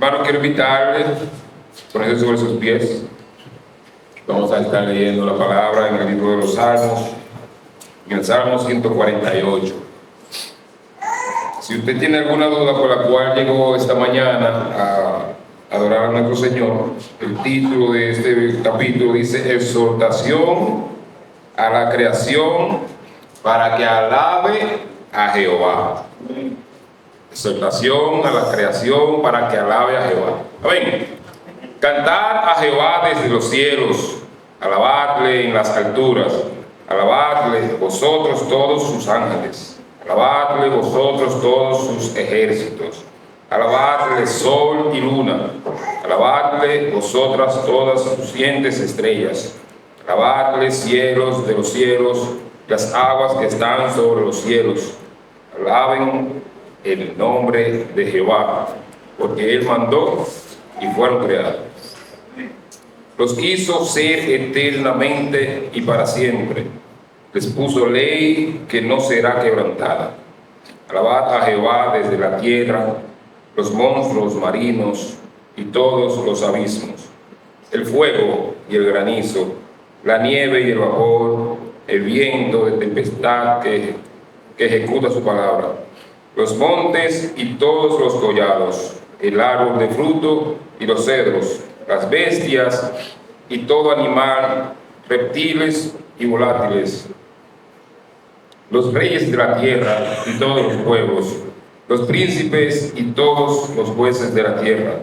Hermano, quiero invitarle, ponerse sobre sus pies. Vamos a estar leyendo la palabra en el libro de los Salmos, en el Salmo 148. Si usted tiene alguna duda por la cual llegó esta mañana a adorar a nuestro Señor, el título de este capítulo dice: Exhortación a la creación para que alabe a Jehová. Exhortación a la creación para que alabe a Jehová. Amén. Cantar a Jehová desde los cielos, alabadle en las alturas, alabadle vosotros todos sus ángeles, alabadle vosotros todos sus ejércitos, alabadle sol y luna, alabadle vosotras todas sus lucientes estrellas, alabadle cielos de los cielos, las aguas que están sobre los cielos, alaben el nombre de Jehová, porque Él mandó y fueron creados. Los hizo ser eternamente y para siempre. Les puso ley que no será quebrantada. Alabad a Jehová desde la tierra, los monstruos marinos y todos los abismos, el fuego y el granizo, la nieve y el vapor, el viento de tempestad que ejecuta su palabra, los montes y todos los collados, el árbol de fruto y los cedros, las bestias y todo animal, reptiles y volátiles, los reyes de la tierra y todos los pueblos, los príncipes y todos los jueces de la tierra,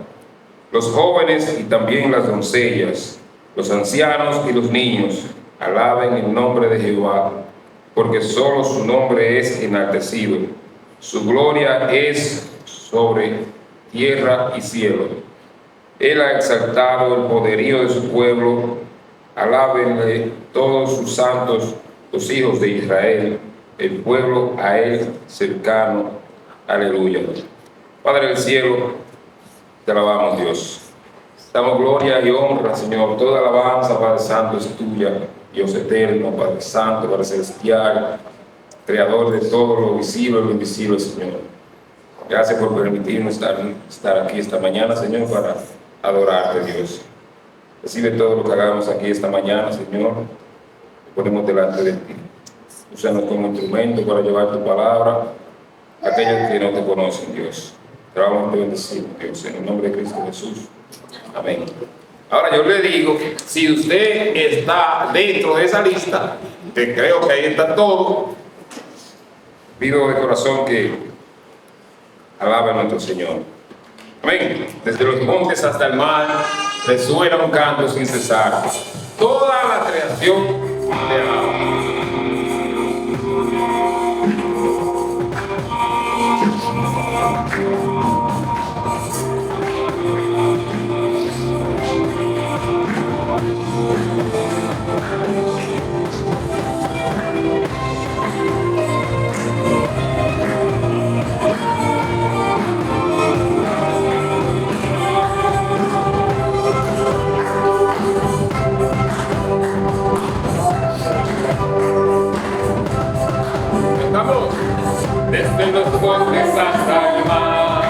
los jóvenes y también las doncellas, los ancianos y los niños, alaben el nombre de Jehová, porque solo su nombre es enaltecido. Su gloria es sobre tierra y cielo. Él ha exaltado el poderío de su pueblo. Alábenle todos sus santos, los hijos de Israel, el pueblo a él cercano. Aleluya. Padre del cielo, te alabamos, Dios. Damos gloria y honra, Señor. Toda alabanza, Padre Santo, es tuya. Dios eterno, Padre Santo, Padre Celestial, Creador de todo lo visible y lo invisible, Señor. Gracias por permitirnos estar aquí esta mañana, Señor, para adorarte, Dios. Recibe todo lo que hagamos aquí esta mañana, Señor. Te ponemos delante de ti. Úsanos como instrumento para llevar tu palabra a aquellos que no te conocen, Dios. Te vamos a bendecir, Dios, en el nombre de Cristo Jesús. Amén. Ahora yo le digo, si usted está dentro de esa lista, que creo que ahí está todo, pido de corazón que alabe a nuestro Señor. Amén. Desde los montes hasta el mar resuena un canto sin cesar. Toda la creación le alaba. Desde los montes hasta el mar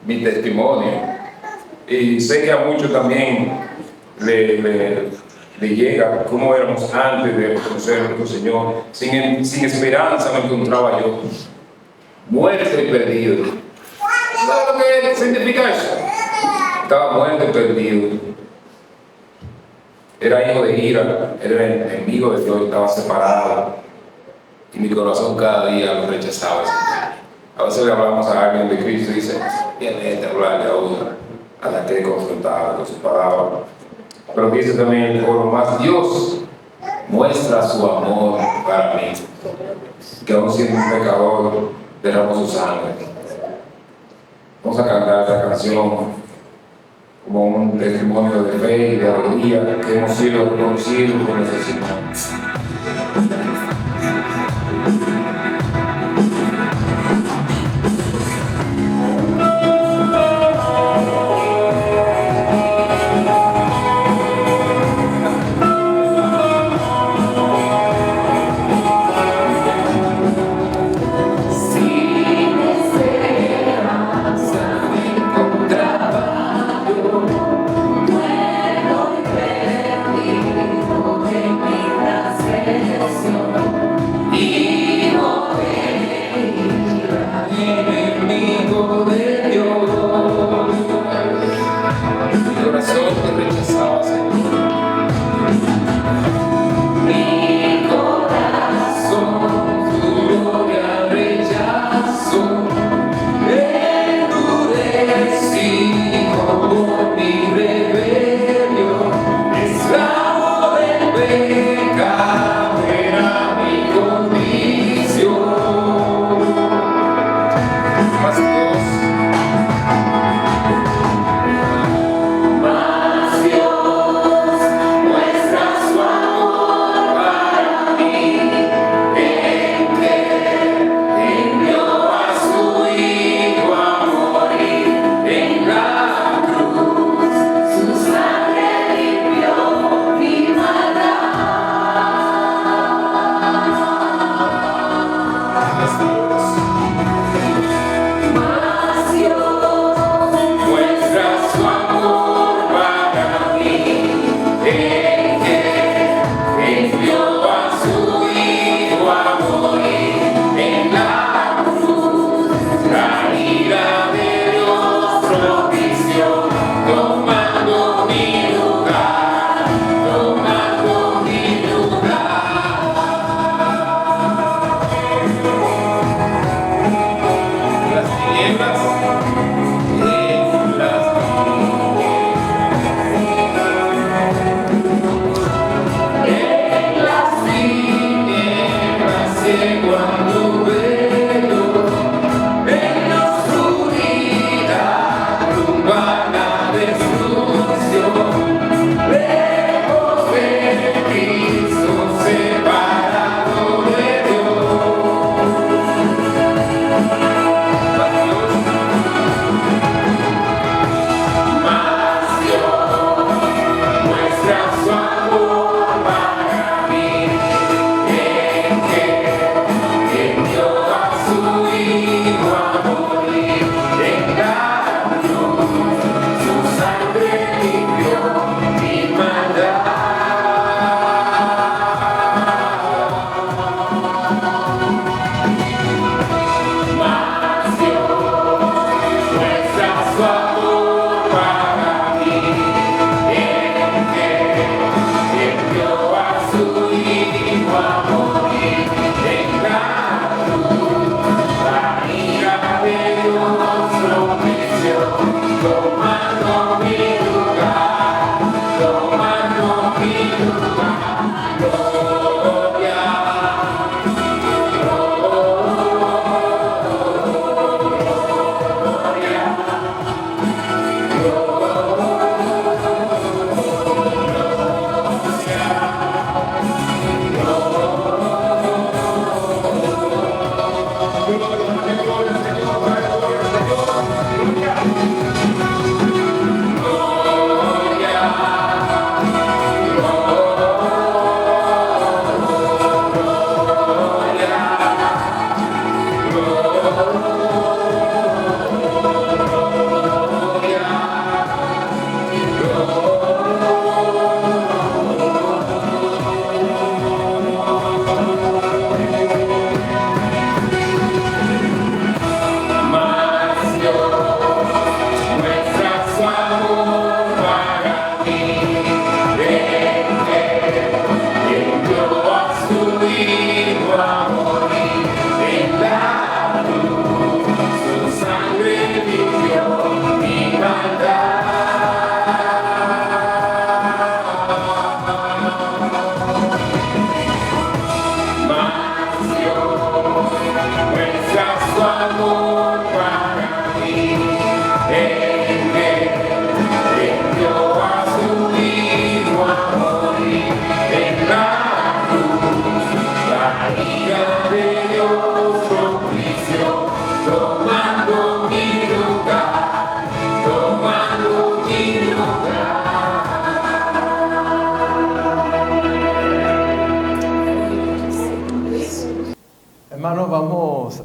mi testimonio. Y sé que a muchos también le llega cómo éramos antes de conocer a nuestro Señor. Sin esperanza me encontraba yo, muerto y perdido. ¿Sabes lo que significa eso? Estaba muerto y perdido. Era hijo de ira, era enemigo de Dios, estaba separado. Y mi corazón cada día lo rechazaba. A veces le hablamos a alguien de Cristo y dice, viene a hablarle a uno, a la que confrontaba con sus palabras. Pero dice también el coro, más Dios muestra su amor para mí, que aún siendo un pecador, derramó su sangre. Vamos a cantar esta canción como un testimonio de fe y de alegría que hemos sido reconocidos por nuestro Señor.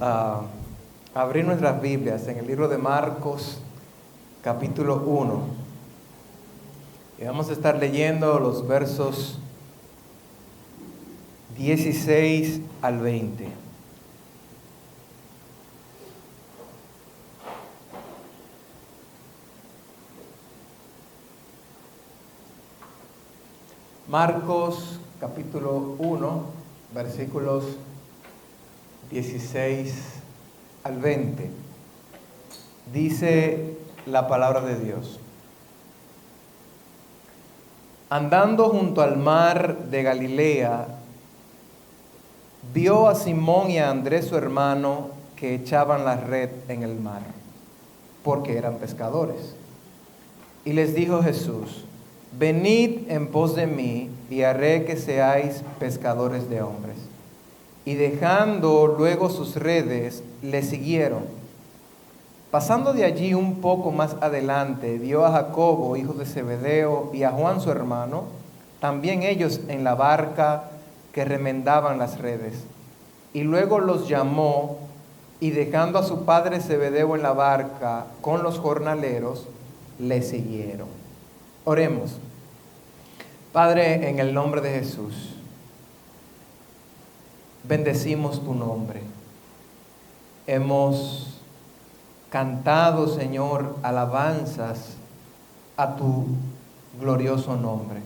a abrir nuestras Biblias en el libro de Marcos, capítulo 1. Y vamos a estar leyendo los versos 16 al 20. Marcos, capítulo 1, versículos 16 al 20. Dice la palabra de Dios: Andando junto al mar de Galilea, vio a Simón y a Andrés su hermano que echaban la red en el mar, porque eran pescadores. Y les dijo Jesús: Venid en pos de mí, y haré que seáis pescadores de hombres. Y dejando luego sus redes, le siguieron. Pasando de allí un poco más adelante, vio a Jacobo, hijo de Zebedeo, y a Juan su hermano, también ellos en la barca que remendaban las redes. Y luego los llamó, y dejando a su padre Zebedeo en la barca con los jornaleros, le siguieron. Oremos. Padre, en el nombre de Jesús, bendecimos tu nombre. Hemos cantado, Señor, alabanzas a tu glorioso nombre.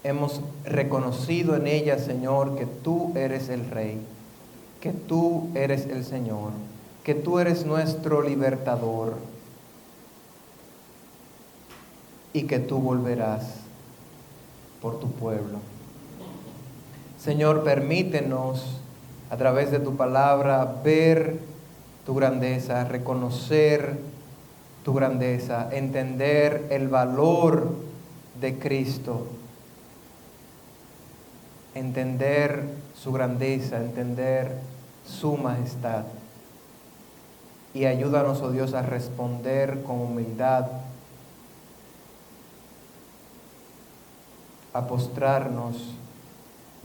Hemos reconocido en ella, Señor, que tú eres el Rey, que tú eres el Señor, que tú eres nuestro libertador y que tú volverás por tu pueblo. Señor, permítenos a través de tu palabra ver tu grandeza, reconocer tu grandeza, entender el valor de Cristo, entender su grandeza, entender su majestad. Y ayúdanos, oh Dios, a responder con humildad, a postrarnos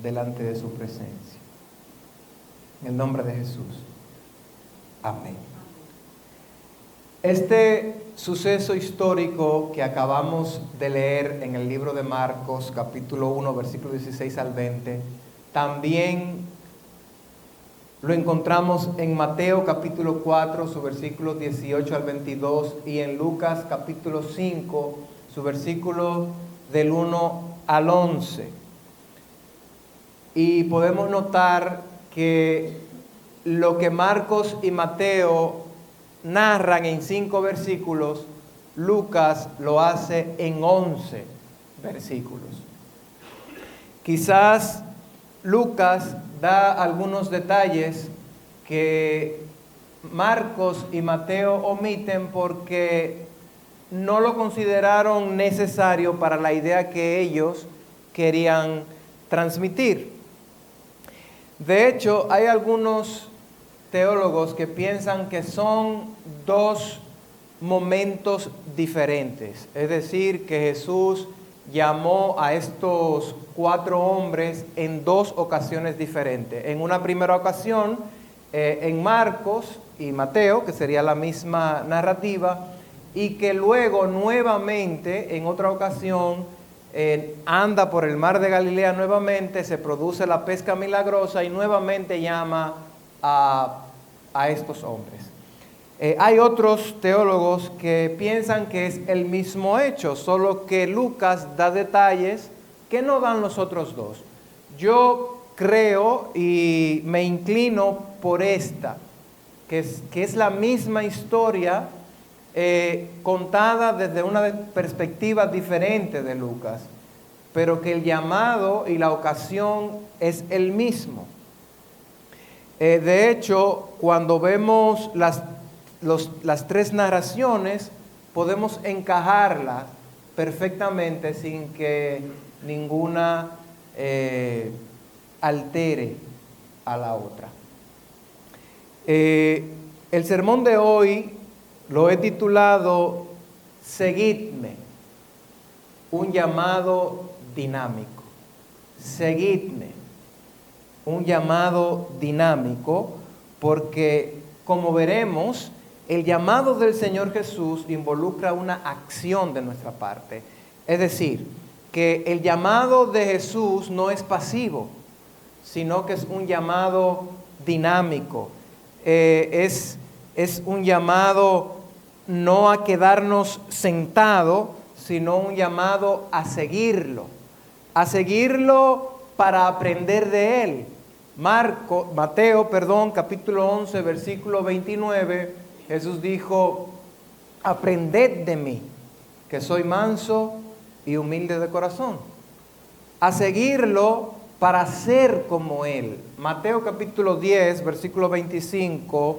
delante de su presencia. En el nombre de Jesús. Amén. Este suceso histórico que acabamos de leer en el libro de Marcos, capítulo 1, versículo 16 al 20, también lo encontramos en Mateo, capítulo 4, su versículo 18 al 22, y en Lucas, capítulo 5, su versículo del 1 al 11. Y podemos notar que lo que Marcos y Mateo narran en 5 versículos, Lucas lo hace en 11 versículos. Quizás Lucas da algunos detalles que Marcos y Mateo omiten porque no lo consideraron necesario para la idea que ellos querían transmitir. De hecho, hay algunos teólogos que piensan que son 2 momentos diferentes. Es decir, que Jesús llamó a estos 4 hombres en 2 ocasiones diferentes. En una primera ocasión, en Marcos y Mateo, que sería la misma narrativa, y que luego nuevamente, en otra ocasión, anda por el mar de Galilea nuevamente, se produce la pesca milagrosa y nuevamente llama a estos hombres. Hay otros teólogos que piensan que es el mismo hecho, solo que Lucas da detalles que no dan los otros 2. Yo creo y me inclino por esta, que es la misma historia contada desde una perspectiva diferente de Lucas, pero que el llamado y la ocasión es el mismo. De hecho, cuando vemos las 3 narraciones, podemos encajarlas perfectamente sin que ninguna altere a la otra. El sermón de hoy lo he titulado Seguidme, un llamado dinámico. Seguidme, un llamado dinámico, porque, como veremos, el llamado del Señor Jesús involucra una acción de nuestra parte. Es decir, que el llamado de Jesús no es pasivo, sino que es un llamado dinámico. Es un llamado no a quedarnos sentados, sino un llamado a seguirlo para aprender de Él. Mateo, capítulo 11, versículo 29, Jesús dijo: aprended de mí, que soy manso y humilde de corazón. A seguirlo para ser como Él. Mateo capítulo 10, versículo 25,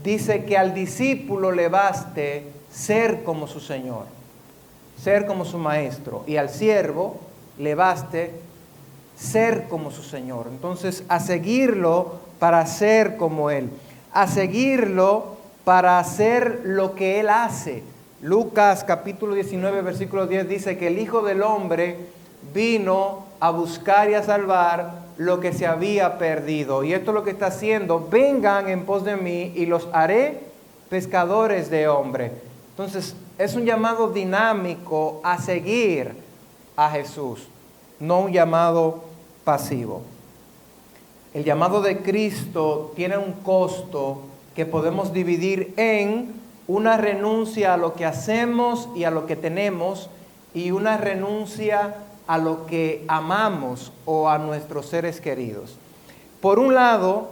dice que al discípulo le baste ser como su Señor, ser como su Maestro, y al siervo le baste ser como su Señor. Entonces, a seguirlo para ser como Él, a seguirlo para hacer lo que Él hace. Lucas capítulo 19, versículo 10 dice que el Hijo del Hombre vino a buscar y a salvar lo que se había perdido. Y esto es lo que está haciendo: vengan en pos de mí y los haré pescadores de hombres. Entonces, es un llamado dinámico a seguir a Jesús, no un llamado pasivo. El llamado de Cristo tiene un costo que podemos dividir en una renuncia a lo que hacemos y a lo que tenemos, y una renuncia a lo que amamos o a nuestros seres queridos. Por un lado,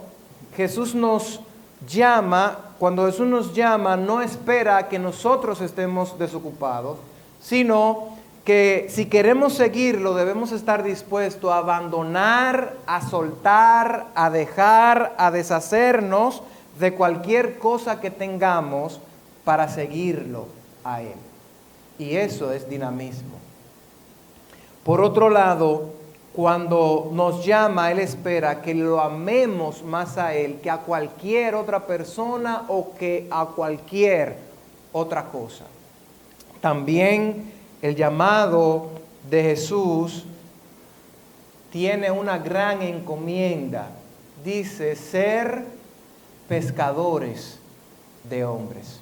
Jesús nos llama. Cuando Jesús nos llama, no espera que nosotros estemos desocupados, sino que si queremos seguirlo, debemos estar dispuestos a abandonar, a soltar, a dejar, a deshacernos de cualquier cosa que tengamos para seguirlo a Él. Y eso es dinamismo. Por otro lado, cuando nos llama, Él espera que lo amemos más a Él que a cualquier otra persona o que a cualquier otra cosa. También el llamado de Jesús tiene una gran encomienda. Dice: ser pescadores de hombres.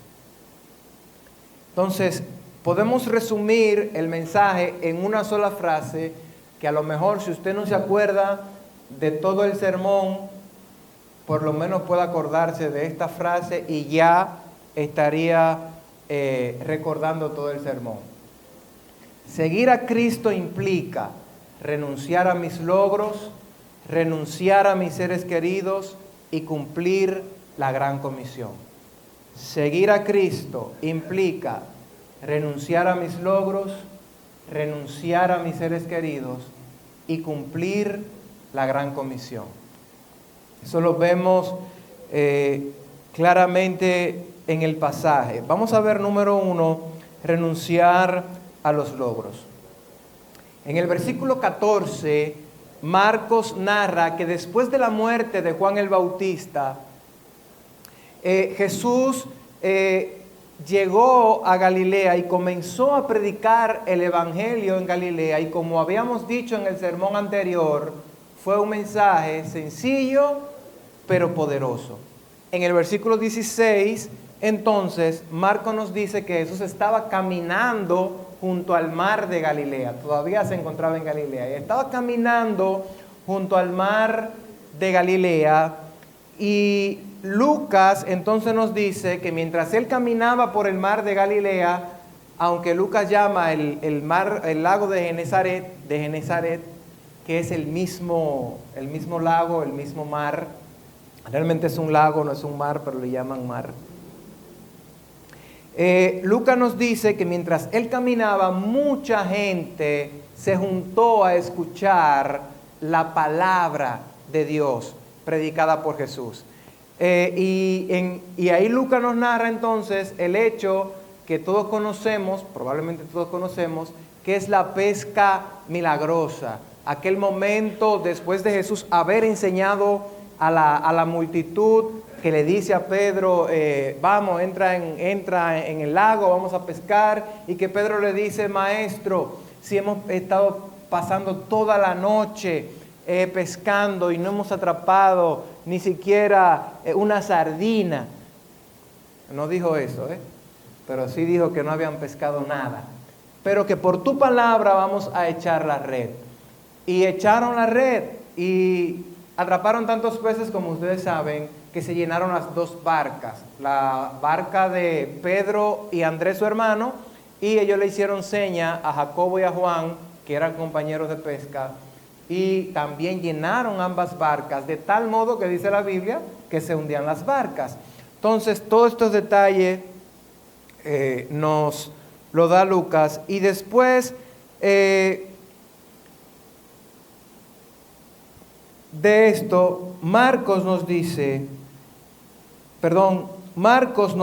Entonces, podemos resumir el mensaje en una sola frase, que a lo mejor, si usted no se acuerda de todo el sermón, por lo menos puede acordarse de esta frase y ya estaría recordando todo el sermón. Seguir a Cristo implica renunciar a mis logros, renunciar a mis seres queridos y cumplir la gran comisión. Seguir a Cristo implica renunciar a mis logros, renunciar a mis seres queridos y cumplir la gran comisión. Eso lo vemos claramente en el pasaje. Vamos a ver, número 1, renunciar a los logros. En el versículo 14, Marcos narra que después de la muerte de Juan el Bautista, Jesús llegó a Galilea y comenzó a predicar el evangelio en Galilea, y como habíamos dicho en el sermón anterior, fue un mensaje sencillo pero poderoso. En el versículo 16, entonces, Marcos nos dice que Jesús estaba caminando junto al mar de Galilea. Todavía se encontraba en Galilea y estaba caminando junto al mar de Galilea. Y Lucas entonces nos dice que mientras él caminaba por el mar de Galilea, aunque Lucas llama el lago de Genesaret, que es el mismo lago, el mismo mar, realmente es un lago, no es un mar, pero le llaman mar. Lucas nos dice que mientras él caminaba, mucha gente se juntó a escuchar la palabra de Dios predicada por Jesús. Y ahí Lucas nos narra entonces el hecho que todos conocemos, probablemente todos conocemos, que es la pesca milagrosa. Aquel momento después de Jesús haber enseñado a la multitud, que le dice a Pedro, vamos, entra en el lago, vamos a pescar, y que Pedro le dice: maestro, si hemos estado pasando toda la noche pescando y no hemos atrapado ni siquiera una sardina. No dijo eso, pero sí dijo que no habían pescado nada. Pero que por tu palabra vamos a echar la red. Y echaron la red y atraparon tantos peces como ustedes saben, que se llenaron las dos barcas. La barca de Pedro y Andrés, su hermano, y ellos le hicieron seña a Jacobo y a Juan, que eran compañeros de pesca, y también llenaron ambas barcas, de tal modo que dice la Biblia que se hundían las barcas. Entonces, todos estos detalles nos lo da Lucas. Y después de esto, Marcos nos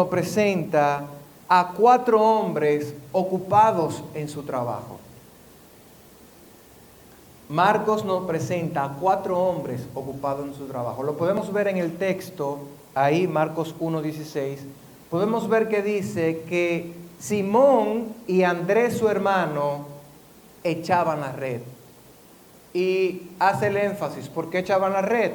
presenta a 4 hombres ocupados en su trabajo. Marcos nos presenta a 4 hombres ocupados en su trabajo. Lo podemos ver en el texto, ahí Marcos 1:16. Podemos ver que dice que Simón y Andrés, su hermano, echaban la red. Y hace el énfasis, ¿por qué echaban la red?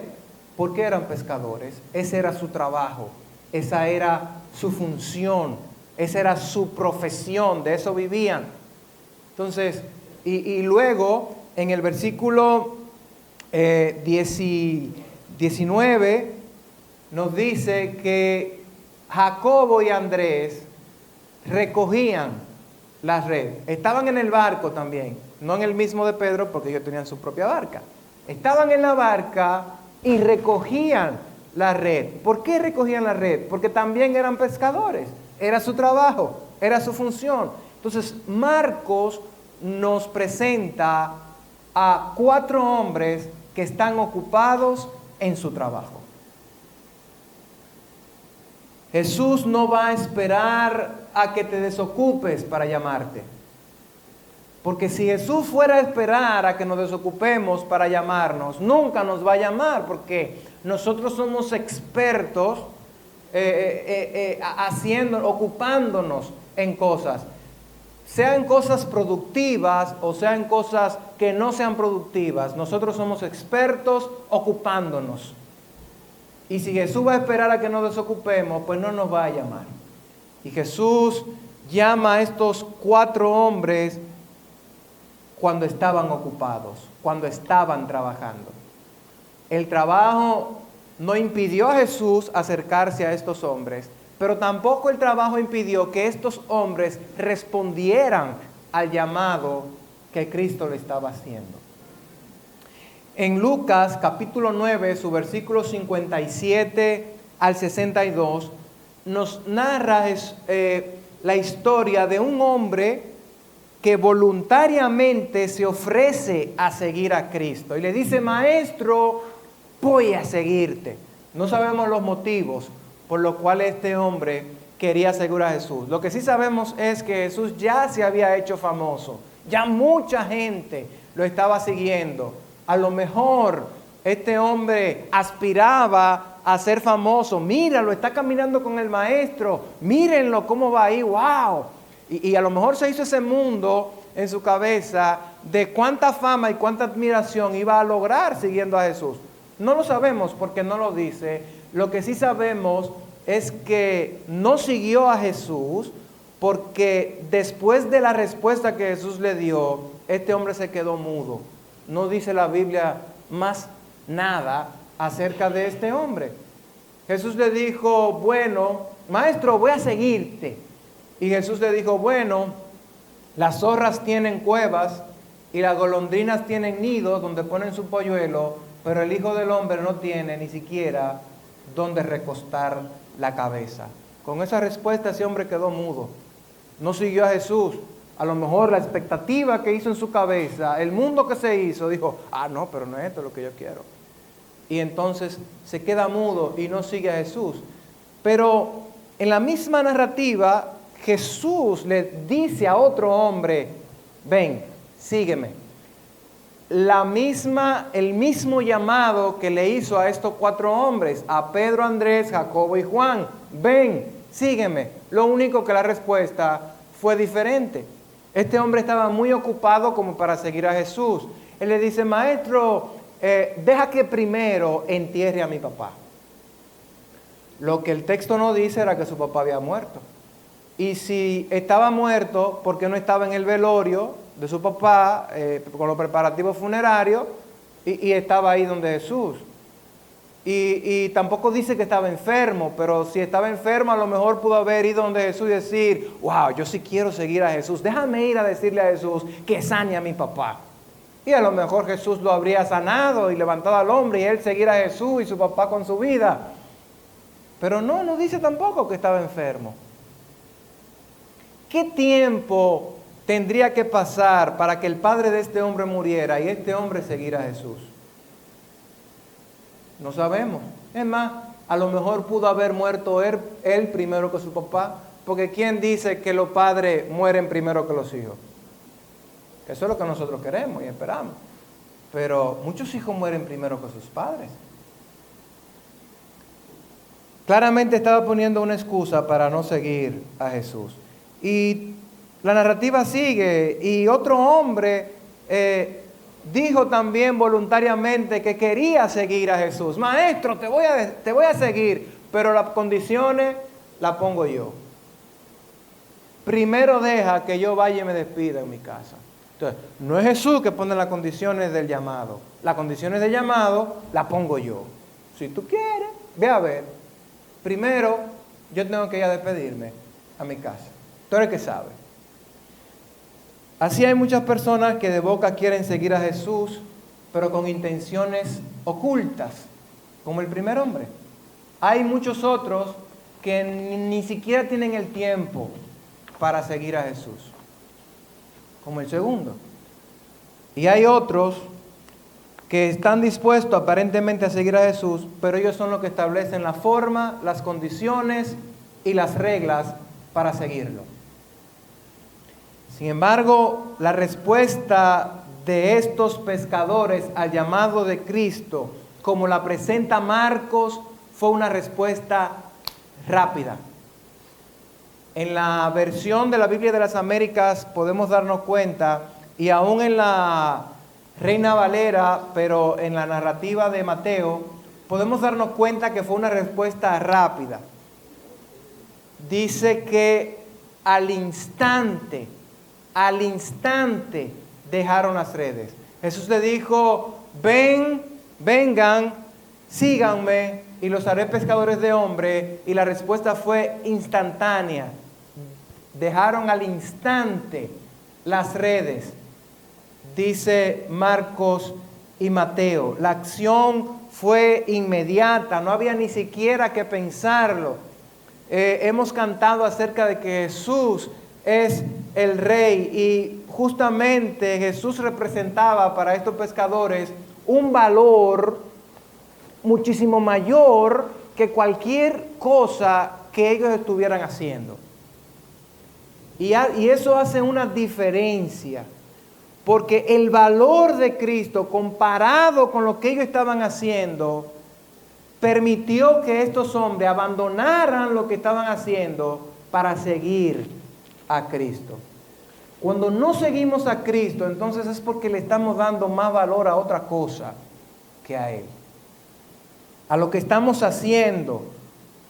Porque eran pescadores, ese era su trabajo, esa era su función, esa era su profesión, de eso vivían. Entonces, y luego en el versículo 19 nos dice que Jacobo y Andrés recogían la red. Estaban en el barco también, no en el mismo de Pedro porque ellos tenían su propia barca. Estaban en la barca y recogían la red. ¿Por qué recogían la red? Porque también eran pescadores. Era su trabajo, era su función. Entonces Marcos nos presenta a 4 hombres que están ocupados en su trabajo. Jesús no va a esperar a que te desocupes para llamarte. Porque si Jesús fuera a esperar a que nos desocupemos para llamarnos, nunca nos va a llamar, porque nosotros somos expertos ocupándonos en cosas. Sean cosas productivas o sean cosas que no sean productivas, nosotros somos expertos ocupándonos. Y si Jesús va a esperar a que nos desocupemos, pues no nos va a llamar. Y Jesús llama a estos 4 hombres cuando estaban ocupados, cuando estaban trabajando. El trabajo no impidió a Jesús acercarse a estos hombres, pero tampoco el trabajo impidió que estos hombres respondieran al llamado que Cristo le estaba haciendo. En Lucas capítulo 9, su versículo 57 al 62, nos narra la historia de un hombre que voluntariamente se ofrece a seguir a Cristo. Y le dice, maestro, voy a seguirte. No sabemos los motivos por los cuales este hombre quería seguir a Jesús. Lo que sí sabemos es que Jesús ya se había hecho famoso. Ya mucha gente lo estaba siguiendo. A lo mejor este hombre aspiraba a ser famoso. Míralo, está caminando con el maestro. Mírenlo cómo va ahí. ¡Wow! Y a lo mejor se hizo ese mundo en su cabeza de cuánta fama y cuánta admiración iba a lograr siguiendo a Jesús. No lo sabemos porque no lo dice. Lo que sí sabemos es que no siguió a Jesús porque después de la respuesta que Jesús le dio, este hombre se quedó mudo. No dice la Biblia más nada acerca de este hombre. Jesús le dijo, bueno, maestro, voy a seguirte. Y Jesús le dijo, bueno, las zorras tienen cuevas y las golondrinas tienen nidos donde ponen su polluelo, pero el Hijo del Hombre no tiene ni siquiera donde recostar la cabeza. Con esa respuesta ese hombre quedó mudo. No siguió a Jesús. A lo mejor la expectativa que hizo en su cabeza, el mundo que se hizo, dijo, no, pero no es esto lo que yo quiero. Y entonces se queda mudo y no sigue a Jesús. Pero en la misma narrativa, Jesús le dice a otro hombre, ven, sígueme. El mismo llamado que le hizo a estos 4 hombres, a Pedro, Andrés, Jacobo y Juan, ven, sígueme. Lo único que la respuesta fue diferente. Este hombre estaba muy ocupado como para seguir a Jesús. Él le dice, maestro, deja que primero entierre a mi papá. Lo que el texto no dice era que su papá había muerto. Y si estaba muerto, ¿por qué no estaba en el velorio de su papá con los preparativos funerarios y estaba ahí donde Jesús? Y tampoco dice que estaba enfermo, pero si estaba enfermo a lo mejor pudo haber ido donde Jesús y decir, wow, yo sí quiero seguir a Jesús, déjame ir a decirle a Jesús que sane a mi papá. Y a lo mejor Jesús lo habría sanado y levantado al hombre y él seguir a Jesús y su papá con su vida. Pero no dice tampoco que estaba enfermo. ¿Qué tiempo tendría que pasar para que el padre de este hombre muriera y este hombre siguiera a Jesús? No sabemos. Es más, a lo mejor pudo haber muerto él primero que su papá, porque ¿quién dice que los padres mueren primero que los hijos? Eso es lo que nosotros queremos y esperamos. Pero muchos hijos mueren primero que sus padres. Claramente estaba poniendo una excusa para no seguir a Jesús. Y la narrativa sigue, y otro hombre dijo también voluntariamente que quería seguir a Jesús. Maestro, te voy a seguir, pero las condiciones las pongo yo. Primero deja que yo vaya y me despida en mi casa. Entonces, no es Jesús que pone las condiciones del llamado. Las condiciones del llamado las pongo yo. Si tú quieres, ve a ver. Primero, yo tengo que ir a despedirme a mi casa. Tú eres el que sabe. Así hay muchas personas que de boca quieren seguir a Jesús, pero con intenciones ocultas, como el primer hombre. Hay muchos otros que ni siquiera tienen el tiempo para seguir a Jesús, como el segundo. Y hay otros que están dispuestos aparentemente a seguir a Jesús, pero ellos son los que establecen la forma, las condiciones y las reglas para seguirlo. Sin embargo, la respuesta de estos pescadores al llamado de Cristo, como la presenta Marcos, fue una respuesta rápida. En la versión de la Biblia de las Américas podemos darnos cuenta, y aún en la Reina Valera, pero en la narrativa de Mateo, podemos darnos cuenta que fue una respuesta rápida. Dice que al instante dejaron las redes. Jesús le dijo, vengan, síganme y los haré pescadores de hombres. Y la respuesta fue instantánea. Dejaron al instante las redes, dice Marcos y Mateo. La acción fue inmediata, no había ni siquiera que pensarlo. Hemos cantado acerca de que Jesús es el Rey y justamente Jesús representaba para estos pescadores un valor muchísimo mayor que cualquier cosa que ellos estuvieran haciendo. Y eso hace una diferencia, porque el valor de Cristo comparado con lo que ellos estaban haciendo permitió que estos hombres abandonaran lo que estaban haciendo para seguir a Cristo. Cuando no seguimos a Cristo, entonces es porque le estamos dando más valor a otra cosa que a Él. A lo que estamos haciendo,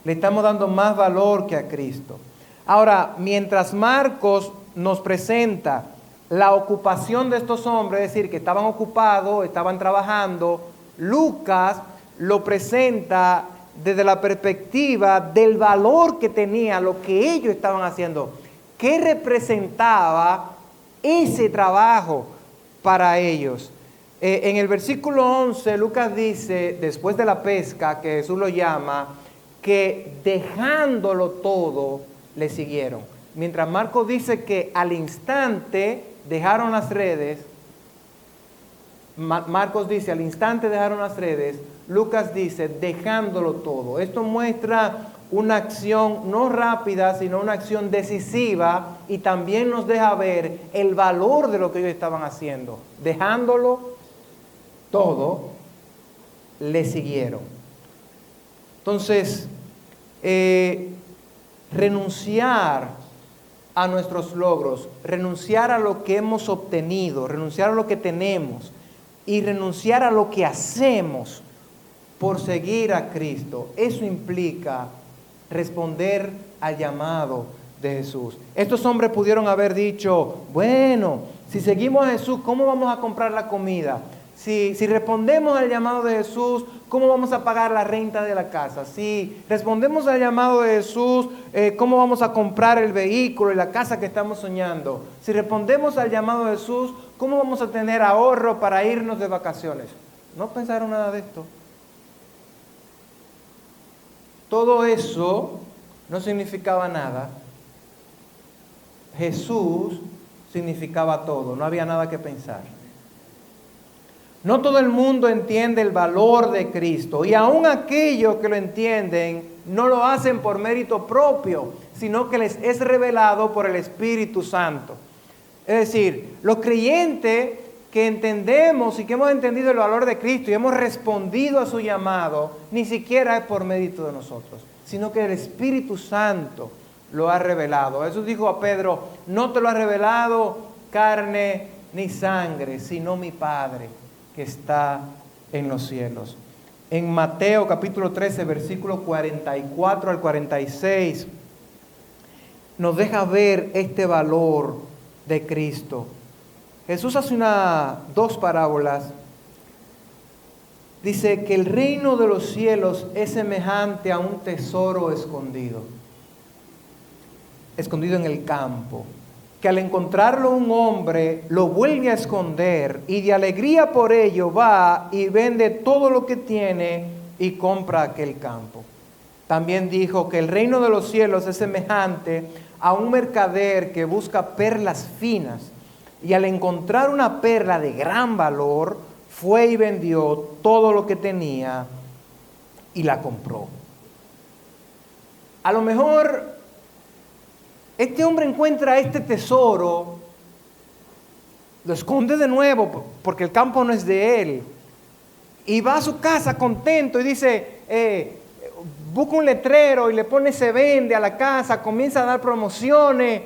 le estamos dando más valor que a Cristo. Ahora, mientras Marcos nos presenta la ocupación de estos hombres, es decir, que estaban ocupados, estaban trabajando, Lucas lo presenta desde la perspectiva del valor que tenía lo que ellos estaban haciendo. ¿Qué representaba ese trabajo para ellos? En el versículo 11, Lucas dice, después de la pesca, que Jesús lo llama, que dejándolo todo, le siguieron. Mientras Marcos dice que al instante dejaron las redes, Marcos dice al instante dejaron las redes, Lucas dice dejándolo todo. Esto muestra una acción no rápida, sino una acción decisiva, y también nos deja ver el valor de lo que ellos estaban haciendo. Dejándolo todo, le siguieron. Entonces, renunciar a nuestros logros, renunciar a lo que hemos obtenido, renunciar a lo que tenemos, y renunciar a lo que hacemos por seguir a Cristo, eso implica responder al llamado de Jesús. Estos hombres pudieron haber dicho, bueno, si seguimos a Jesús, ¿cómo vamos a comprar la comida? Si respondemos al llamado de Jesús, ¿cómo vamos a pagar la renta de la casa? Si respondemos al llamado de Jesús, ¿cómo vamos a comprar el vehículo y la casa que estamos soñando? Si respondemos al llamado de Jesús, ¿cómo vamos a tener ahorro para irnos de vacaciones? No pensaron nada de esto. Todo eso no significaba nada. Jesús significaba todo, no había nada que pensar. No todo el mundo entiende el valor de Cristo, y aun aquellos que lo entienden no lo hacen por mérito propio, sino que les es revelado por el Espíritu Santo. Es decir, los creyentes que entendemos y que hemos entendido el valor de Cristo y hemos respondido a su llamado, ni siquiera es por mérito de nosotros, sino que el Espíritu Santo lo ha revelado. Jesús dijo a Pedro, no te lo ha revelado carne ni sangre, sino mi Padre que está en los cielos. En Mateo capítulo 13, versículos 44 al 46, nos deja ver este valor de Cristo. Jesús hace dos parábolas. Dice que el reino de los cielos es semejante a un tesoro escondido en el campo, que al encontrarlo un hombre lo vuelve a esconder y de alegría por ello va y vende todo lo que tiene y compra aquel campo. También dijo que el reino de los cielos es semejante a un mercader que busca perlas finas y al encontrar una perla de gran valor fue y vendió todo lo que tenía y la compró. A lo mejor este hombre encuentra este tesoro, lo esconde de nuevo porque el campo no es de él, y va a su casa contento y dice, busca un letrero y le pone se vende a la casa, comienza a dar promociones,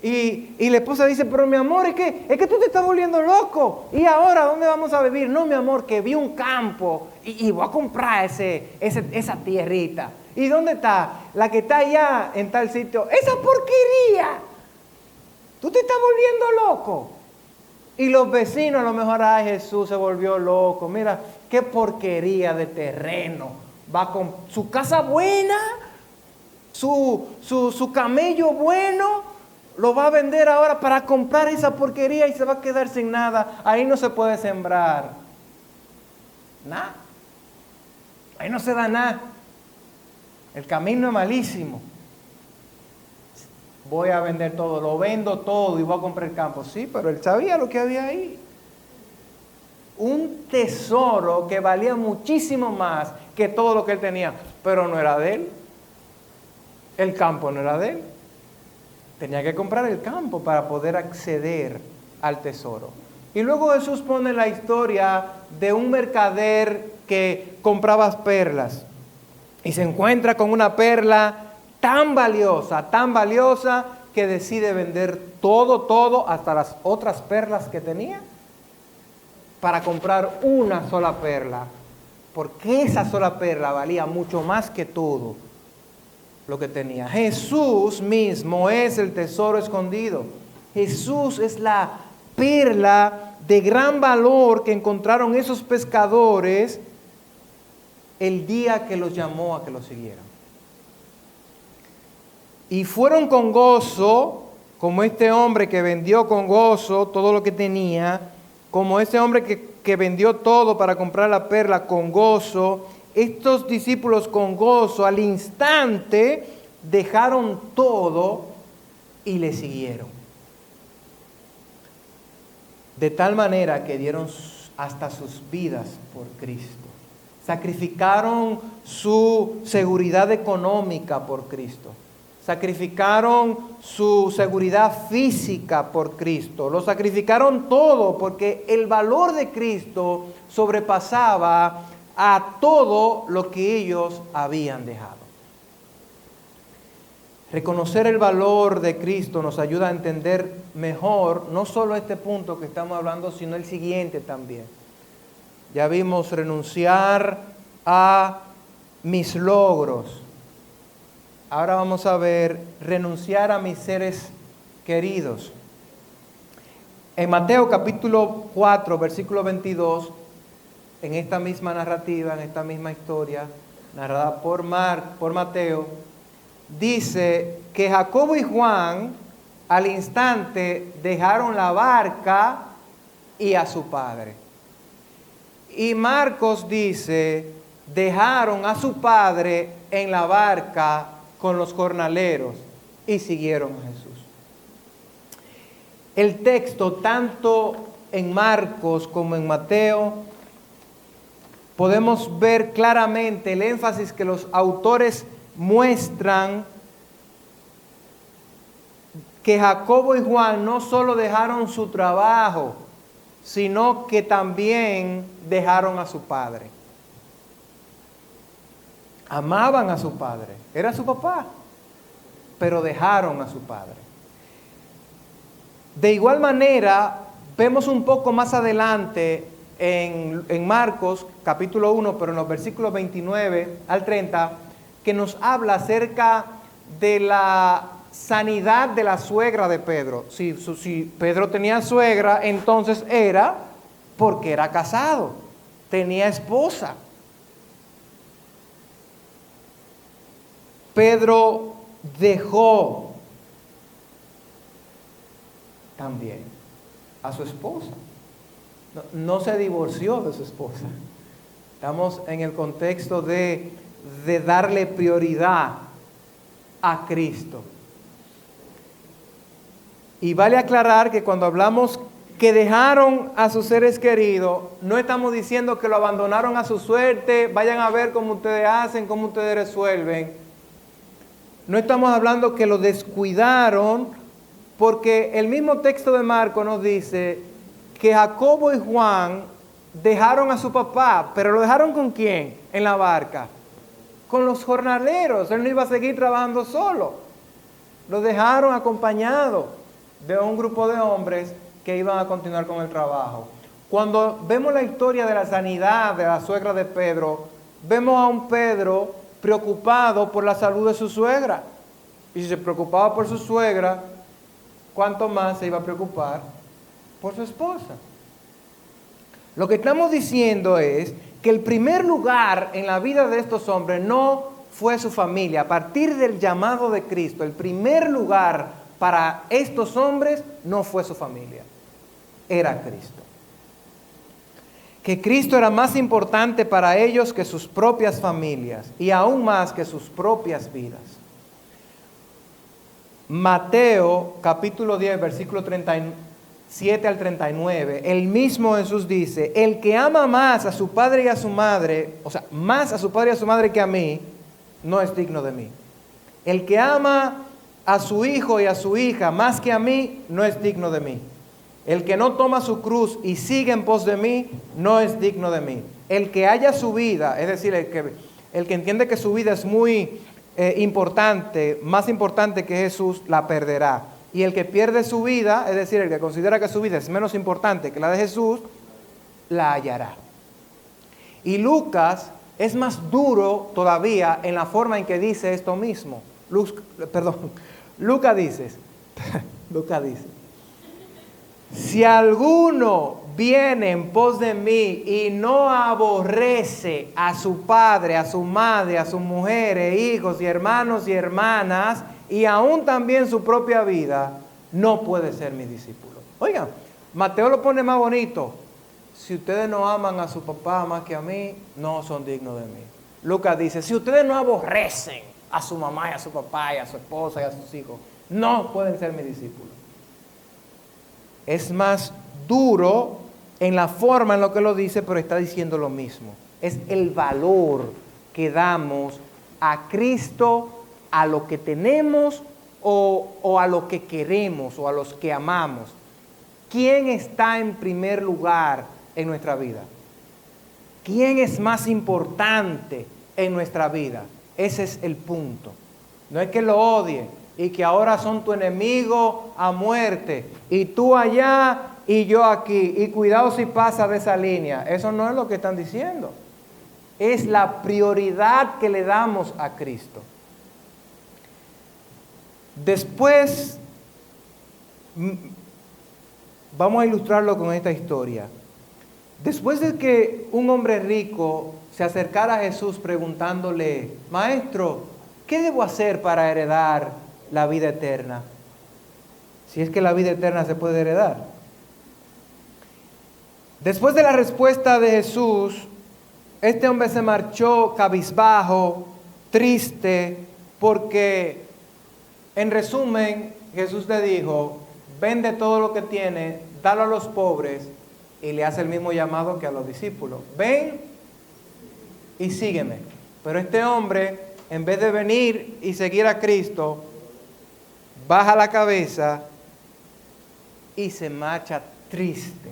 y la esposa dice, pero mi amor, es que tú te estás volviendo loco, y ahora ¿dónde vamos a vivir? No, mi amor, que vi un campo y voy a comprar esa tierrita. ¿Y dónde está? La que está allá en tal sitio. ¡Esa porquería! Tú te estás volviendo loco. Y los vecinos a lo mejor, ay, Jesús se volvió loco. Mira, qué porquería de terreno. Va con su casa buena, su camello bueno, lo va a vender ahora para comprar esa porquería y se va a quedar sin nada. Ahí no se puede sembrar nada. Ahí no se da nada. El camino es malísimo. Voy a vender todo, lo vendo todo y voy a comprar el campo. Sí, pero él sabía lo que había ahí. Un tesoro que valía muchísimo más que todo lo que él tenía, pero no era de él. El campo no era de él. Tenía que comprar el campo para poder acceder al tesoro. Y luego Jesús pone la historia de un mercader que compraba perlas y se encuentra con una perla tan valiosa que decide vender todo, hasta las otras perlas que tenía, para comprar una sola perla, porque esa sola perla valía mucho más que todo lo que tenía. Jesús mismo es el tesoro escondido. Jesús es la perla de gran valor que encontraron esos pescadores el día que los llamó a que los siguieran. Y fueron con gozo, como este hombre que vendió con gozo todo lo que tenía, como ese hombre que vendió todo para comprar la perla con gozo. Estos discípulos con gozo al instante dejaron todo y le siguieron. De tal manera que dieron hasta sus vidas por Cristo. Sacrificaron su seguridad económica por Cristo. Sacrificaron su seguridad física por Cristo. Lo sacrificaron todo porque el valor de Cristo sobrepasaba a todo lo que ellos habían dejado. Reconocer el valor de Cristo nos ayuda a entender mejor no solo este punto que estamos hablando, sino el siguiente también. Ya vimos renunciar a mis logros. Ahora vamos a ver renunciar a mis seres queridos. En Mateo capítulo 4, versículo 22, en esta misma narrativa, en esta misma historia, narrada por Mateo, dice que Jacobo y Juan al instante dejaron la barca y a su padre. Y Marcos dice, dejaron a su padre en la barca con los jornaleros y siguieron a Jesús. El texto, tanto en Marcos como en Mateo, podemos ver claramente el énfasis que los autores muestran que Jacobo y Juan no solo dejaron su trabajo, sino que también dejaron a su padre. Amaban a su padre, era su papá, pero dejaron a su padre. De igual manera, vemos un poco más adelante en Marcos capítulo 1, pero en los versículos 29 al 30, que nos habla acerca de la sanidad de la suegra de Pedro. Si Pedro tenía suegra, entonces era porque era casado, tenía esposa. Pedro dejó también a su esposa. No se divorció de su esposa. Estamos en el contexto de darle prioridad a Cristo. Y vale aclarar que cuando hablamos que dejaron a sus seres queridos, no estamos diciendo que lo abandonaron a su suerte, vayan a ver cómo ustedes hacen, cómo ustedes resuelven. No estamos hablando que lo descuidaron, porque el mismo texto de Marcos nos dice que Jacobo y Juan dejaron a su papá, pero ¿lo dejaron con quién en la barca? Con los jornaleros. Él no iba a seguir trabajando solo. Lo dejaron acompañado de un grupo de hombres que iban a continuar con el trabajo. Cuando vemos la historia de la sanidad de la suegra de Pedro, vemos a un Pedro preocupado por la salud de su suegra. Y si se preocupaba por su suegra, ¿cuánto más se iba a preocupar por su esposa? Lo que estamos diciendo es que el primer lugar en la vida de estos hombres no fue su familia. A partir del llamado de Cristo, el primer lugar para estos hombres no fue su familia, era Cristo. Que Cristo era más importante para ellos que sus propias familias y aún más que sus propias vidas. Mateo capítulo 10, versículo 37 al 39, el mismo Jesús dice, el que ama más a su padre y a su madre, o sea, más a su padre y a su madre que a mí, no es digno de mí. El que ama a su hijo y a su hija más que a mí, no es digno de mí. El que no toma su cruz y sigue en pos de mí, no es digno de mí. El que haya su vida, es decir, el que entiende que su vida es muy importante, más importante que Jesús, la perderá. Y el que pierde su vida, es decir, el que considera que su vida es menos importante que la de Jesús, la hallará. Y Lucas es más duro todavía en la forma en que dice esto mismo. Lucas dice, si alguno viene en pos de mí y no aborrece a su padre, a su madre, a sus mujeres, hijos y hermanos y hermanas, y aún también su propia vida, no puede ser mi discípulo. Oigan, Mateo lo pone más bonito. Si ustedes no aman a su papá más que a mí, no son dignos de mí. Lucas dice, si ustedes no aborrecen a su mamá y a su papá y a su esposa y a sus hijos, no pueden ser mi discípulos. Es más duro en la forma en lo que lo dice, pero está diciendo lo mismo. Es el valor que damos a Cristo, a lo que tenemos o a lo que queremos o a los que amamos. ¿Quién está en primer lugar en nuestra vida? ¿Quién es más importante en nuestra vida? Ese es el punto. No es que lo odie y que ahora son tu enemigo a muerte y tú allá y yo aquí, y cuidado si pasa de esa línea. Eso no es lo que están diciendo. Es la prioridad que le damos a Cristo. Después, vamos a ilustrarlo con esta historia. Después de que un hombre rico se acercara a Jesús preguntándole: Maestro, ¿qué debo hacer para heredar la vida eterna? Si es que la vida eterna se puede heredar. Después de la respuesta de Jesús, este hombre se marchó cabizbajo, triste, porque, en resumen, Jesús le dijo: vende todo lo que tiene, dalo a los pobres, y le hace el mismo llamado que a los discípulos: ven y sígueme. Pero este hombre, en vez de venir y seguir a Cristo, baja la cabeza y se marcha triste.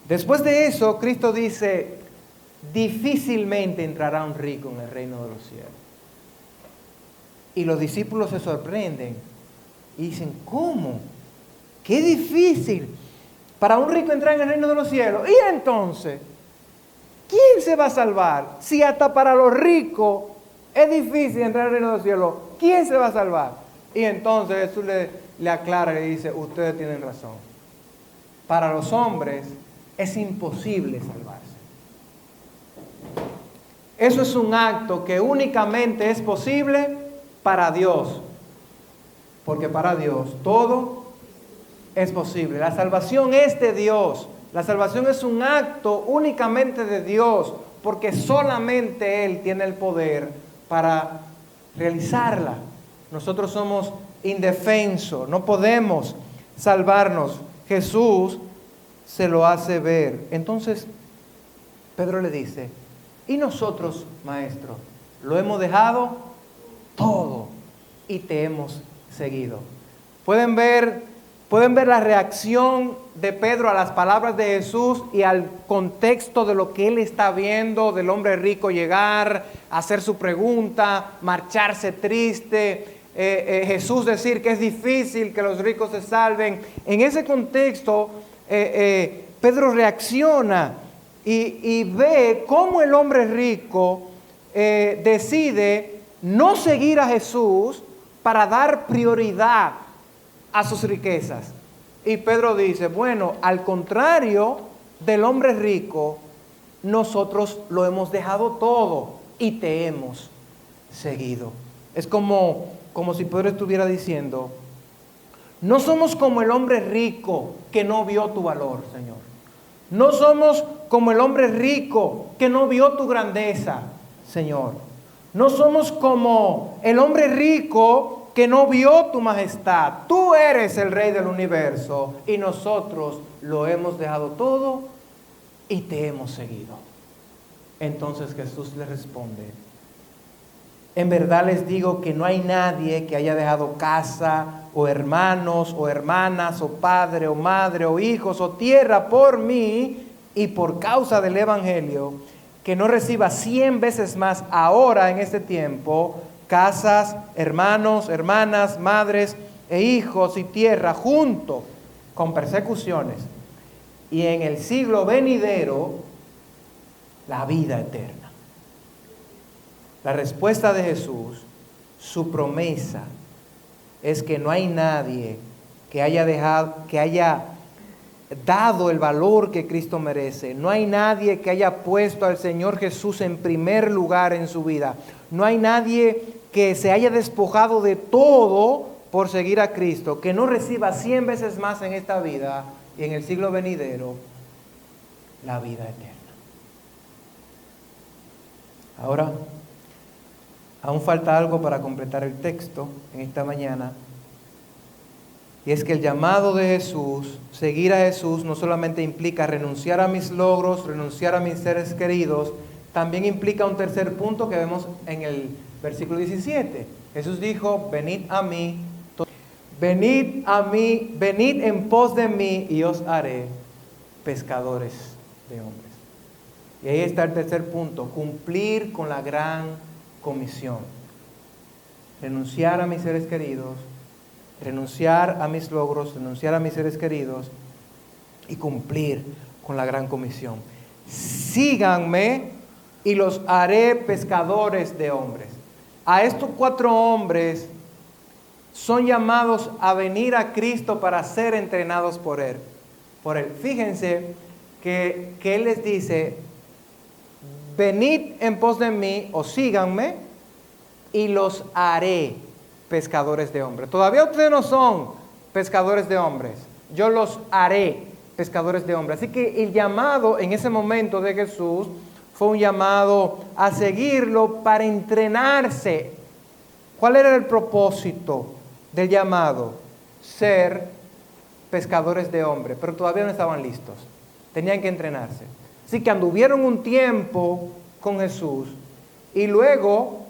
Después de eso, Cristo dice: difícilmente entrará un rico en el reino de los cielos. Y los discípulos se sorprenden y dicen: ¿cómo? ¡Qué difícil para un rico entrar en el reino de los cielos! Y entonces, ¿quién se va a salvar? Si hasta para los ricos es difícil entrar en el reino de los cielos, ¿quién se va a salvar? Y entonces Jesús le aclara y le dice: ustedes tienen razón. Para los hombres es imposible salvarse. Eso es un acto que únicamente es posible para Dios. Porque para Dios todo es posible. La salvación es de Dios. La salvación es un acto únicamente de Dios, porque solamente Él tiene el poder para realizarla. Nosotros somos indefensos, no podemos salvarnos. Jesús se lo hace ver. Entonces, Pedro le dice: ¿y nosotros, maestro? Lo hemos dejado todo y te hemos seguido. Pueden ver la reacción de Pedro a las palabras de Jesús y al contexto de lo que él está viendo, del hombre rico llegar, hacer su pregunta, marcharse triste, Jesús decir que es difícil que los ricos se salven. En ese contexto, Pedro reacciona y ve cómo el hombre rico decide no seguir a Jesús para dar prioridad a sus riquezas. Y Pedro dice: bueno, al contrario del hombre rico, nosotros lo hemos dejado todo y te hemos seguido. Es como si Pedro estuviera diciendo: no somos como el hombre rico que no vio tu valor, Señor. No somos como el hombre rico que no vio tu grandeza, Señor. No somos como el hombre rico que no vio tu majestad. Tú eres el Rey del universo y nosotros lo hemos dejado todo y te hemos seguido. Entonces Jesús le responde: en verdad les digo que no hay nadie que haya dejado casa, o hermanos, o hermanas, o padre, o madre, o hijos, o tierra por mí y por causa del Evangelio, que no reciba 100 veces más ahora en este tiempo, casas, hermanos, hermanas, madres e hijos y tierra junto con persecuciones, y en el siglo venidero la vida eterna. La respuesta de Jesús, su promesa, es que no hay nadie que haya dado el valor que Cristo merece. No hay nadie que haya puesto al Señor Jesús en primer lugar en su vida. No hay nadie que se haya despojado de todo por seguir a Cristo, que no reciba 100 veces más en esta vida y en el siglo venidero la vida eterna. Ahora, aún falta algo para completar el texto en esta mañana. Y es que el llamado de Jesús, seguir a Jesús, no solamente implica renunciar a mis logros, renunciar a mis seres queridos, también implica un tercer punto que vemos en el versículo 17. Jesús dijo: venid a mí, venid en pos de mí y os haré pescadores de hombres. Y ahí está el tercer punto: cumplir con la gran comisión. Renunciar a mis seres queridos, renunciar a mis logros, renunciar a mis seres queridos y cumplir con la gran comisión. Síganme y los haré pescadores de hombres. A estos 4 hombres son llamados a venir a Cristo para ser entrenados por Él. Fíjense que Él les dice, venid en pos de mí o síganme y los haré pescadores de hombres. Todavía ustedes no son pescadores de hombres, yo los haré pescadores de hombres. Así que el llamado en ese momento de Jesús fue un llamado a seguirlo para entrenarse. ¿Cuál era el propósito del llamado? Ser pescadores de hombres, pero todavía no estaban listos, tenían que entrenarse. Así que anduvieron un tiempo con Jesús y luego,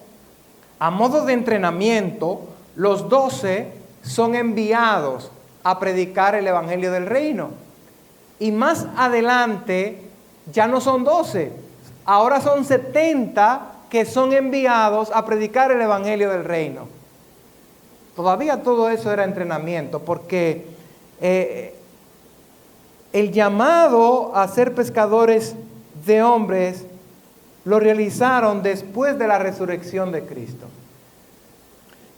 a modo de entrenamiento, los 12 son enviados a predicar el evangelio del reino. Y más adelante ya no son 12, ahora son 70 que son enviados a predicar el evangelio del reino. Todavía todo eso era entrenamiento, porque el llamado a ser pescadores de hombres lo realizaron después de la resurrección de Cristo.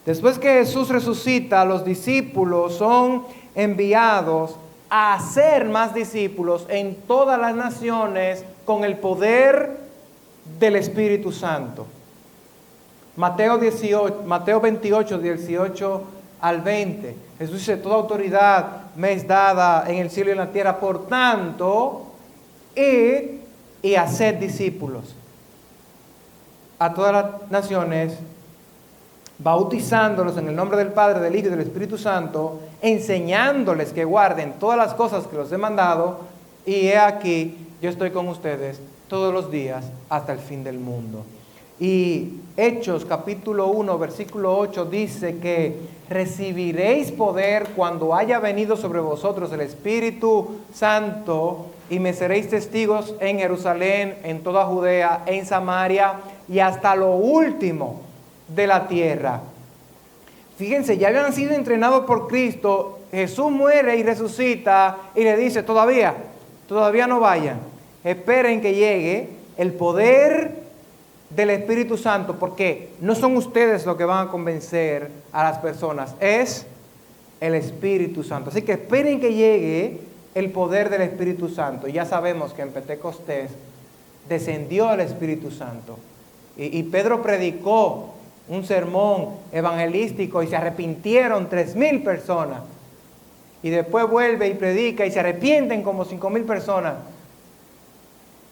Después que Jesús resucita, los discípulos son enviados a hacer más discípulos en todas las naciones con el poder del Espíritu Santo. Mateo 28, 18 al 20. Jesús dice, toda autoridad me es dada en el cielo y en la tierra, por tanto, id y haced discípulos a todas las naciones, bautizándolos en el nombre del Padre, del Hijo y del Espíritu Santo, enseñándoles que guarden todas las cosas que los he mandado, y he aquí, yo estoy con ustedes todos los días hasta el fin del mundo. Y Hechos capítulo 1 versículo 8 dice que recibiréis poder cuando haya venido sobre vosotros el Espíritu Santo, y me seréis testigos en Jerusalén, en toda Judea, en Samaria y hasta lo último de la tierra. Fíjense, ya habían sido entrenados por Cristo. Jesús muere y resucita y le dice, todavía no vayan, esperen que llegue el poder del Espíritu Santo, porque no son ustedes los que van a convencer a las personas, es el Espíritu Santo. Así que esperen que llegue el poder del Espíritu Santo. Ya sabemos que en Pentecostés descendió el Espíritu Santo y Pedro predicó un sermón evangelístico y se arrepintieron 3,000 personas, y después vuelve y predica y se arrepienten como 5,000 personas,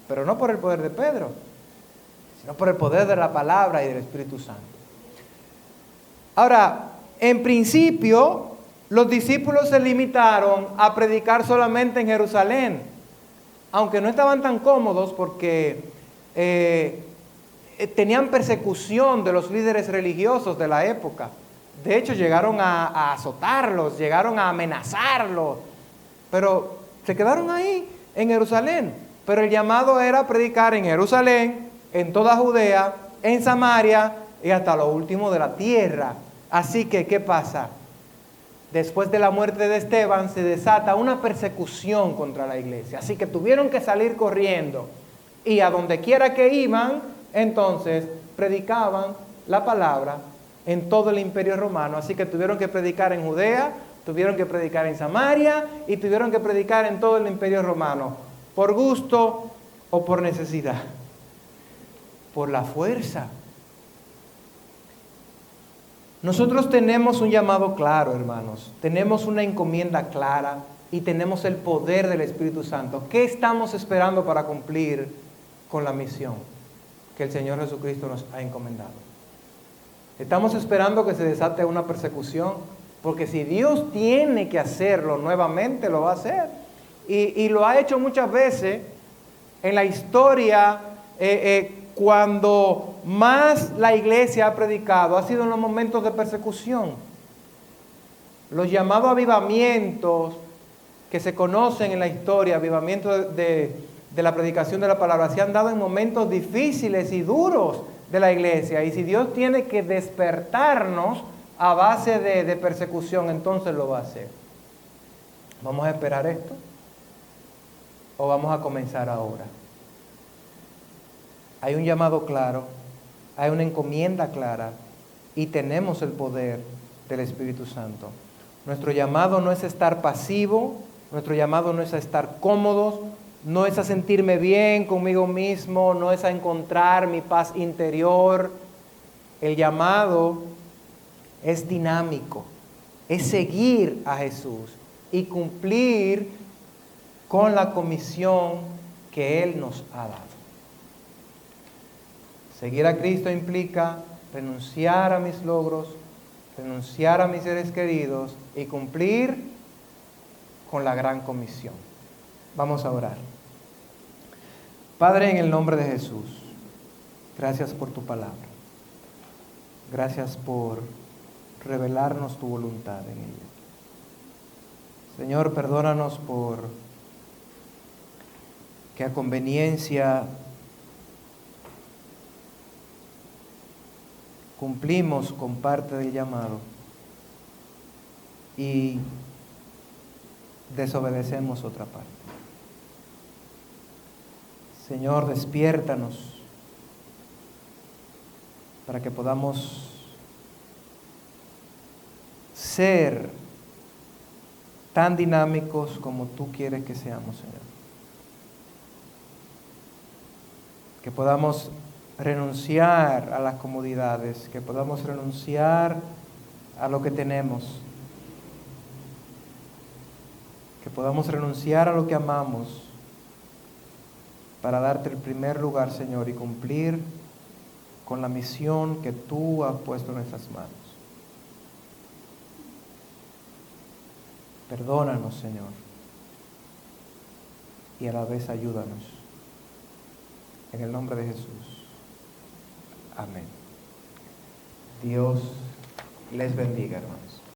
pero no por el poder de Pedro, sino por el poder de la palabra y del Espíritu Santo. Ahora, en principio, los discípulos se limitaron a predicar solamente en Jerusalén, aunque no estaban tan cómodos porque tenían persecución de los líderes religiosos de la época. De hecho, llegaron a azotarlos, llegaron a amenazarlos, pero se quedaron ahí en Jerusalén. Pero el llamado era predicar en Jerusalén, en toda Judea, en Samaria y hasta lo último de la tierra. Así que, ¿qué pasa? Después de la muerte de Esteban se desata una persecución contra la iglesia. Así que tuvieron que salir corriendo, y a donde quiera que iban, entonces predicaban la palabra en todo el imperio romano. Así que tuvieron que predicar en Judea, tuvieron que predicar en Samaria y tuvieron que predicar en todo el imperio romano, por gusto o por necesidad, por la fuerza. Nosotros tenemos un llamado claro, hermanos, tenemos una encomienda clara y tenemos el poder del Espíritu Santo. ¿Qué estamos esperando para cumplir con la misión que el Señor Jesucristo nos ha encomendado? ¿Estamos esperando que se desate una persecución? Porque si Dios tiene que hacerlo nuevamente, lo va a hacer. Y lo ha hecho muchas veces en la historia. Cuando más la iglesia ha predicado ha sido en los momentos de persecución. Los llamados avivamientos que se conocen en la historia, avivamientos de la predicación de la palabra, se han dado en momentos difíciles y duros de la iglesia. Y si Dios tiene que despertarnos a base de persecución, entonces lo va a hacer. ¿Vamos a esperar esto? ¿O vamos a comenzar ahora? Hay un llamado claro, hay una encomienda clara y tenemos el poder del Espíritu Santo. Nuestro llamado no es estar pasivo, nuestro llamado no es a estar cómodos, no es a sentirme bien conmigo mismo, no es a encontrar mi paz interior. El llamado es dinámico, es seguir a Jesús y cumplir con la comisión que Él nos ha dado. Seguir a Cristo implica renunciar a mis logros, renunciar a mis seres queridos y cumplir con la gran comisión. Vamos a orar. Padre, en el nombre de Jesús, gracias por tu palabra. Gracias por revelarnos tu voluntad en ella. Señor, perdónanos por que a conveniencia cumplimos con parte del llamado y desobedecemos otra parte. Señor, despiértanos para que podamos ser tan dinámicos como tú quieres que seamos, Señor. Que podamos renunciar a las comodidades, que podamos renunciar a lo que tenemos, que podamos renunciar a lo que amamos para darte el primer lugar, Señor, y cumplir con la misión que tú has puesto en nuestras manos. Perdónanos, Señor, y a la vez ayúdanos. En el nombre de Jesús. Amén. Dios les bendiga, hermanos.